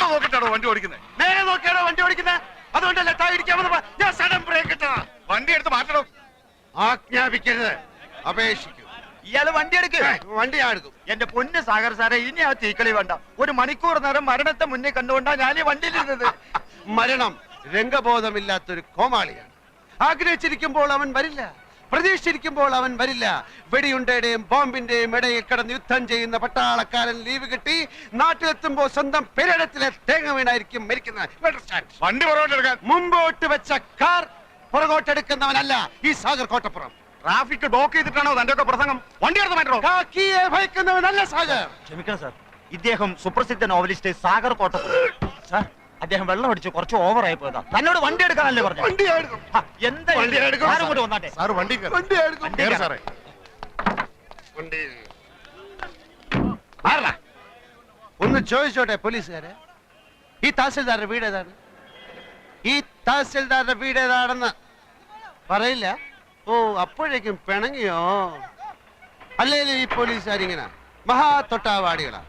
നേരെ നോക്കിട്ടാണോ വണ്ടി ഓടിക്കുന്നത്? നേരെ നോക്കിയാണോ വണ്ടി ഓടിക്കുന്നത്? അതുകൊണ്ടല്ലേ തായിരിക്കാമെന്ന് ഞാൻ സഡൻ ബ്രേക്ക് ഇട്ടതാ. വണ്ടി എടുത്ത് മാറ്റണം. ആജ്ഞാപിക്കരുത്, അപേക്ഷിക്കൂ. ഇയാള് വണ്ടി എടുക്കുക. വണ്ടി ഞാൻ എടുക്കും. എന്റെ പൊന്ന് സാഗർ സാറേ, ഇനി ആ തീക്കളി വേണ്ട. ഒരു മണിക്കൂർ നേരം മരണത്തെ മുന്നിൽ കണ്ടുകൊണ്ടാ ഞാൻ ഈ വണ്ടിയിലിരുന്നത്. മരണം രംഗബോധമില്ലാത്തൊരു കോമാളിയാണ്. ആഗ്രഹിച്ചിരിക്കുമ്പോൾ അവൻ വരില്ല, പ്രതീക്ഷിച്ചിരിക്കുമ്പോൾ അവൻ വരില്ല. വെടിയുണ്ടയുടെയും ബോംബിന്റെയും ഇടയിൽ കിടന്ന് യുദ്ധം ചെയ്യുന്ന പട്ടാളക്കാരൻ ലീവ് കിട്ടി നാട്ടിലെത്തുമ്പോൾ സ്വന്തം പെരടത്തിലെ തേങ്ങ വീണായിരിക്കും മരിക്കുന്നത്. വണ്ടി പുറകോട്ടെടുക്കാൻ മുമ്പോട്ട് വെച്ച കാർ പുറകോട്ടെടുക്കുന്നവനല്ല ഈ സാഗർ കോട്ടപ്പുറം. ട്രാഫിക് ബ്ലോക്ക് ചെയ്തിട്ടാണോ തന്റെ ഒക്കെ പ്രസംഗം? വണ്ടി എടുത്ത് മാറ്റോ. കാക്കിയെ ഭയക്കുന്നവനല്ല സാഗർ. ക്ഷമിക്കണം സാർ, ഇദ്ദേഹം സുപ്രസിദ്ധ നോവലിസ്റ്റ് സാഗർ കോട്ടപ്പുറം. സാർ, അദ്ദേഹം വെള്ളം അടിച്ച് കുറച്ച് ഓവറായി പോയതാ. തന്നോട് വണ്ടി എടുക്കാനല്ലേ പറഞ്ഞു? എന്താ വന്നാട്ടെ. ഒന്ന് ചോദിച്ചോട്ടെ പോലീസുകാരെ, ഈ തഹസിൽദാരുടെ വീട് ഏതാണ്? ഈ തഹസിൽദാരുടെ വീട് ഏതാണെന്ന് പറയില്ല. ഓ, അപ്പോഴേക്കും പിണങ്ങിയോ? അല്ലേലും ഈ പോലീസുകാരിങ്ങനെ മഹാ തൊട്ടാവാടികളാ.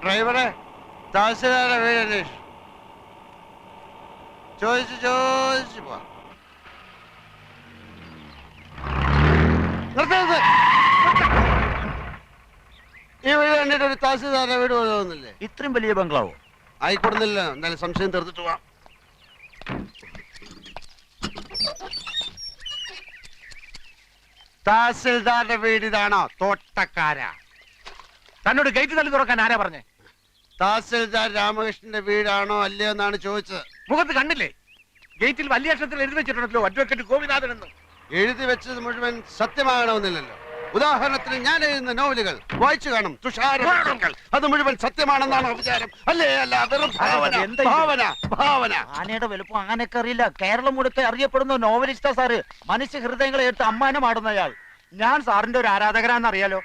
ഡ്രൈവറെ, തഹസിൽദാരുടെ വീട് അന്വേഷിച്ചു. ചോദിച്ചു പോവാ. ഈ വീട് കണ്ടിട്ട് ഒരു തഹസിൽദാരുടെ വീട് പോലെ തോന്നുന്നില്ലേ? ഇത്രയും വലിയ ബംഗ്ലാവോ? ആയിക്കൊടുന്നില്ല. എന്നാലും സംശയം തീർത്തിട്ട് പോവാം. തഹസിൽദാരുടെ വീട് ഇതാണോ? തോട്ടക്കാര. തന്നോട് ഗേറ്റ് തള്ളി തുറക്കാൻ ആരാ പറഞ്ഞേ? തഹസിൽദാർ രാമകൃഷ്ണന്റെ വീടാണോ അല്ലയോ എന്നാണ് ചോദിച്ചത്. മുഖത്ത് കണ്ടില്ലേ? ഗേറ്റിൽ വലിയ അക്ഷരത്തിൽ എഴുതി വെച്ചിട്ടുണ്ടല്ലോ, അഡ്വക്കേറ്റ് ഗോപിനാഥൻ എന്ന്. എഴുതി വെച്ചത് മുഴുവൻ സത്യമാകണമെന്നില്ലല്ലോ. ഉദാഹരണത്തിന് ഞാൻ എഴുതുന്ന നോവലുകൾ വായിച്ചു കാണും. തുഷാരങ്ങൾ അത് മുഴുവൻ സത്യമാണെന്നാണ് വിചാരം. അല്ലേ? അല്ല, വെറും ഭാവന. ആനയുടെ വലുപ്പം ആനയൊക്കെ അറിയില്ല. കേരളം മുഴുക്കെ അറിയപ്പെടുന്ന നോവലിസ്റ്റാ സാറ്. മനുഷ്യ ഹൃദയങ്ങളെ എടുത്ത് അമ്മാനമാടുന്നയാൾ. ഞാൻ സാറിന്റെ ഒരു ആരാധകരാന്നറിയാലോ.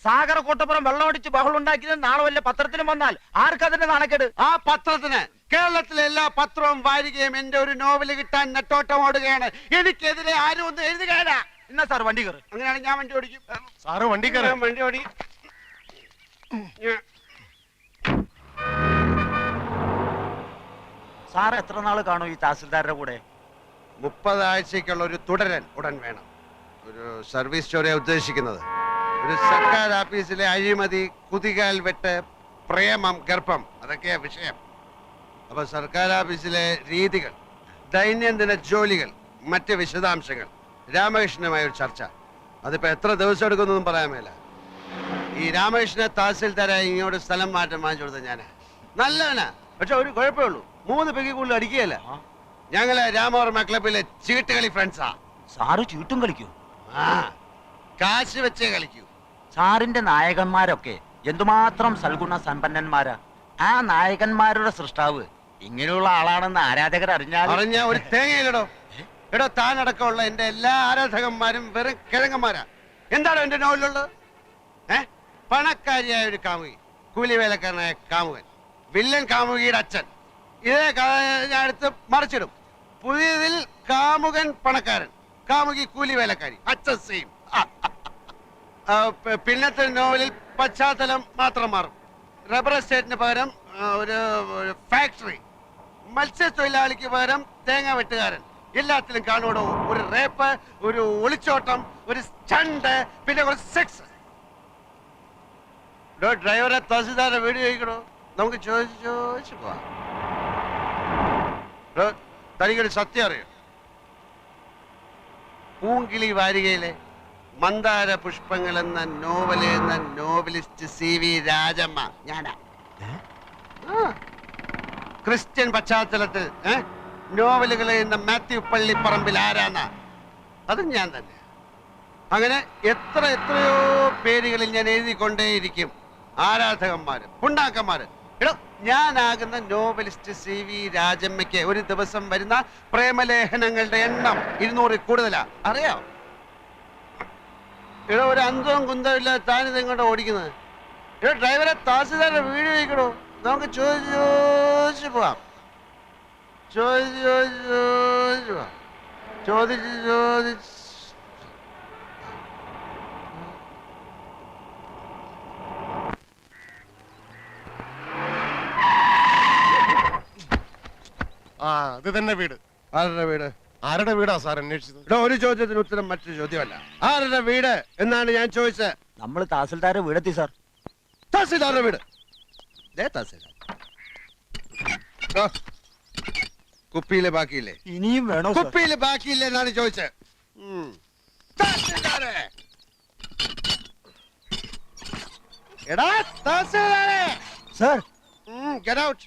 സാഗർ കോട്ടപ്പുറം വെള്ളമടിച്ച് ബഹളം ഉണ്ടാക്കിയത് നാളെ വല്ല പത്രത്തിലും വന്നാൽ ആർക്കതിന്റെ നാണക്കേട്? ആ പത്രത്തിന് കേരളത്തിലെ എല്ലാ പത്രവും വാരികയും എന്റെ ഒരു നോവല് കിട്ടാൻ നെട്ടോട്ടം ഓടുകയാണ്. എനിക്കെതിരെ ആരും ഒന്നും എഴുതുകയല്ല. എന്നാ സാർ വണ്ടി കയറി. അങ്ങനെയാണ് ഞാൻ വണ്ടി ഓടിക്കും. സാറ് വണ്ടി കയറി. വണ്ടി ഓടി. സാർ എത്ര നാള് കാണും ഈ തഹസിൽദാരുടെ കൂടെ? 30 ആഴ്ചക്കുള്ള ഒരു തുടരൻ ഉടൻ വേണം. ഒരു സർവീസ് സ്റ്റോറിയാണ് ഉദ്ദേശിക്കുന്നത്. ഒരു സർക്കാർ ഓഫീസിലെ അഴിമതി, കുതികാൽ വെട്ട്, പ്രേമം, ഗർഭം, അതൊക്കെയാ വിഷയം. അപ്പൊ സർക്കാർ ഓഫീസിലെ രീതികൾ, ദൈനംദിന ജോലികൾ, മറ്റ് വിശദാംശങ്ങൾ, രാമകൃഷ്ണനുമായ ഒരു ചർച്ച. അതിപ്പോ എത്ര ദിവസം എടുക്കുന്നൊന്നും പറയാൻ മേല. ഈ രാമകൃഷ്ണനെ തഹസിൽദാരായി ഇങ്ങോട്ട് സ്ഥലം മാറ്റം വാങ്ങിച്ചു കൊടുത്ത ഞാനാ. നല്ലവനാ, പക്ഷെ ഒരു കുഴപ്പമേ ഉള്ളൂ, 3 പെഗ് കൂടുതൽ അടിക്കുകയല്ല. ഞങ്ങള് രാമവർമ്മ ക്ലബിലെ ചീട്ടുകളി ഫ്രണ്ട്സാ. സാറ് ചീട്ടും കളിക്കൂ? ആ, കാശ് വെച്ചേ കളിക്കൂ. സാറിന്റെ നായകന്മാരൊക്കെ എന്തുമാത്രം സൽഗുണ സമ്പന്നന്മാരാ. ആ നായകന്മാരുടെ സൃഷ്ടാവ് ഇങ്ങനെയുള്ള ആളാണെന്ന് ആരാധകർ അറിഞ്ഞ ഒരു തേങ്ങയിലടോ. എടോ, താനടക്കമുള്ള എന്റെ എല്ലാ ആരാധകന്മാരും വെറും കിഴങ്ങന്മാരാ. എന്താണോ എന്റെ നോവലുള്ളത്? പണക്കാരിയായ ഒരു കാമുകി, കൂലിവേലക്കാരനായ കാമുകൻ, വില്ലൻ കാമുകിയുടെ അച്ഛൻ. ഇതേ ഞാൻ എടുത്ത് മറിച്ചിടും. പുതിയതിൽ കാമുകൻ പണക്കാരൻ, കാമുകി കൂലിവേലക്കാരി, അച്ഛൻ സെയിം. പിന്നത്തെ നോവലിൽ പശ്ചാത്തലം മാത്രം മാറും. റബ്ബർ എസ്റ്റേറ്റിന് പകരം ഒരു ഫാക്ടറി, മത്സ്യത്തൊഴിലാളിക്ക് പകരം തേങ്ങ വെട്ടുകാരൻ. എല്ലാത്തിലും കാണുവോ ഒരു റേപ്പ്, ഒരു ഒളിച്ചോട്ടം, ഒരു സ്റ്റണ്ട്, പിന്നെ കുറച്ച് സെക്സ്. ഡ്രൈവറെ തഹസിൽദാരുടെ വീട് ചോദിക്കണോ? നമുക്ക് ചോദിച്ചു പോവാം. തനിക്കൊരു സത്യം അറിയോ? പൂങ്കിളി വാരികയിലെ മന്ദാര പുഷ്പങ്ങൾ എന്ന നോവൽ എന്ന നോവലിസ്റ്റ് CV രാജമ്മ ഞാനാ. ക്രിസ്ത്യൻ പശ്ചാത്തലത്തിൽ നോവലുകൾ എഴുതുന്ന മാത്യു പള്ളിപ്പറമ്പിൽ ആരാന്ന? അതും ഞാൻ തന്നെ. അങ്ങനെ എത്രയോ പേരുകളിൽ ഞാൻ എഴുതിക്കൊണ്ടേയിരിക്കും. ആരാധകന്മാര്, പുണ്ടാക്കന്മാര്. എടോ, ഞാനാകുന്ന നോവലിസ്റ്റ് CV രാജമ്മയ്ക്ക് ഒരു ദിവസം വരുന്ന പ്രേമലേഖനങ്ങളുടെ എണ്ണം 200 കൂടുതലാ. അറിയാം? ഇവിടെ ഒരു അന്തവും കുന്തവും ഇല്ല. താനിത് ഇങ്ങോട്ട് ഓടിക്കുന്നത്. ഇവിടെ ഡ്രൈവറെ തഹസിൽദാരുടെ വീട് ചോദിക്കണോ? നമുക്ക് ചോദിച്ചു പോവാം. ചോദിച്ചു പോവാം. ചോദിച്ച് ചോദിച്ച് ആ ഇത് തന്നെ വീട്. ആരുടെ വീട്? ആരുടെ വീടാ സാർ അന്വേഷിച്ചത്? ഇവിടെ ഒരു ചോദ്യത്തിന് ഉത്തരം മറ്റൊരു ചോദ്യമല്ല. ആരുടെ വീട് എന്നാണ് ഞാൻ ചോദിച്ചത്. നമ്മൾ തഹസിൽദാരെ വീടെത്തി സാർ. തഹസിൽദാരുടെ വീട്. ദേ തഹസിൽദാർ. കുപ്പിയിലെ ബാക്കിയില്ലേ? ഇനിയും വേണോ സാർ? കുപ്പിയിലെ ബാക്കിയില്ലേ എന്നാണ് ചോദിച്ചത്. തഹസിൽദാരെ. എടാ തഹസിൽദാരെ. Sir get out.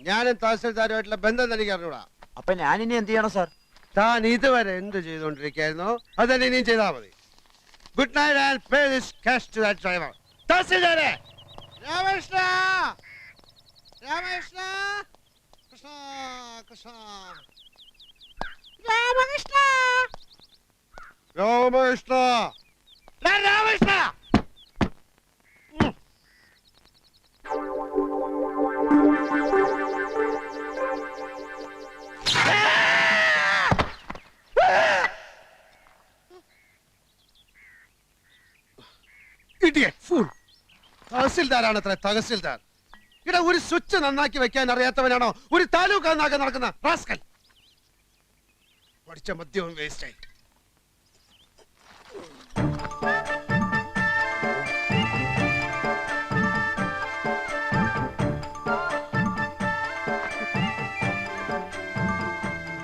ഞാനും തഹസിൽദാരുമായിട്ടുള്ള ബന്ധം എനിക്ക് അറിഞ്ഞൂടാ. അപ്പൊ ഞാൻ ഇനി എന്ത് ചെയ്യണം സാർ? താൻ ഇതുവരെ എന്ത് ചെയ്തുകൊണ്ടിരിക്കുകയായിരുന്നോ അതന്നെ ഇനിയും ചെയ്താൽ മതി. Good night and pay this cash to that driver. തഹസിൽദാരെ. രാമകൃഷ്ണ രാമകൃഷ്ണ കൃഷ്ണ കൃഷ്ണ രാമകൃഷ്ണ രാമകൃഷ്ണ രാമകൃഷ്ണ. തഹസിൽദാരാണ് അത്ര തഹസിൽദാർ. ഇവിടെ ഒരു സ്വിച്ച് നന്നാക്കി വെക്കാൻ അറിയാത്തവനാണോ ഒരു താലൂക്ക് നന്നാക്കാൻ നടക്കുന്ന റാസ്കൽ? പഠിച്ച മദ്യവും വേസ്റ്റായി.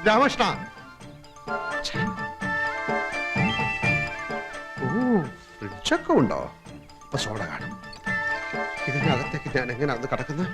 രാമകൃഷ്ണ. ഓ ഫ്രിഡ്ജൊക്കെ ഉണ്ടോ? അപ്പൊ സോഡ കാണും. ഇതിനകത്തേക്ക് ഞാൻ എങ്ങനെ അത് കിടക്കുന്നത്?